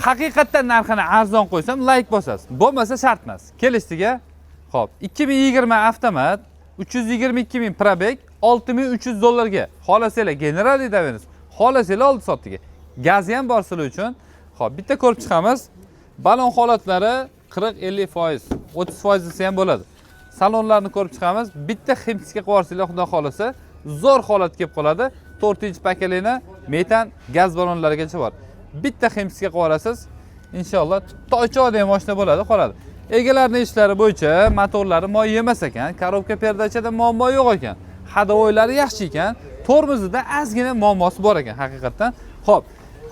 haqiqatdan narxini arzon qo'ysam like bosasiz. Bo'lmasa shart emas. Kelishdiga. Xo'p, 2020 avtomat 322 ming probeg 6300 dollarga. Xohlasanglar General Davenus, xohlasanglar oldi sotdiga. Gazi ham bor sizlar uchun. Xo'p, bitta ko'rib chiqamiz. Balon holatlari 40-50%, 30% desa ham bo'ladi. Salonlarni ko'rib chiqamiz. Bitta ximsiga qo'yarsizlar, xudo xolasa, zo'r holat kelib qoladi. 4-pakalini metan gaz balonlarigacha bor. Bitta ximsiga qo'yarasiz. Inshaalloh toychoqda ham mashina bo'ladi, qoladi. Egalarning ishlari bo'yicha motorlari moy yemas ekan, korobka perdachada muammo yo'q ekan. Hadovoylari yaxshi ekan, tormozida ozgina muammosi bor ekan haqiqatdan. Xo'p,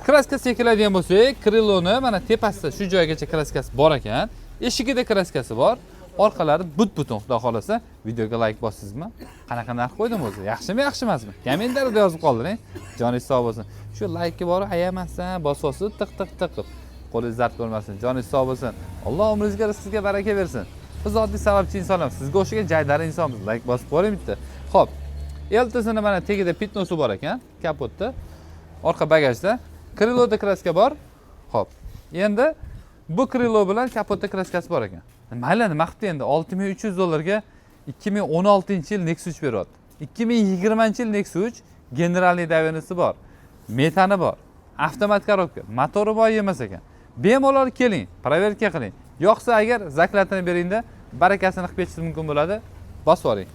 kraskasiga keladigan bo'lsak, kriloni mana tepasida shu joygacha kraskasi bor ekan. Eshigida kraskasi bor. Orqalari but-butun, xudo xolasa. Videoga like bossizmi? Qanaqa narx qo'ydim o'zi? Yaxshimi, yaxshi emasmi? Kommentariyada yozib qoldiring. Joningiz sog' bo'lsin. Shu like-ga borib ayamasdan bosasiz, tiq qilib. Qo'lingiz dard ko'rmasin. Joningiz sog' bo'lsin. Alloh umringizga, rizqingizga baraka bersin. Biz oddiy sababchi insonlar, sizga o'xshagan jaydari insonmiz. Like bosib qo'ying bitta. Xo'p. Eltisini mana tagida pitnosi bor ekan, kapotda. Orqa bagajda kriloda kraska bor. Xo'p. Endi bu krilo bilan kapotda kraskasi bor ekan. Mayli, nima qildi endi 6300 dollarga 2016-yil Nexus 3 beryapti. 2020-yil Nexus 3 General Davenusi bor. Metani bor. Avtomat korobka, motori bor emas ekan. Bemalol keling, proverka qiling. Yo'qsa agar zaklatini beringda barakasini qilib ketishimiz mumkin bo'ladi. Bosib oling.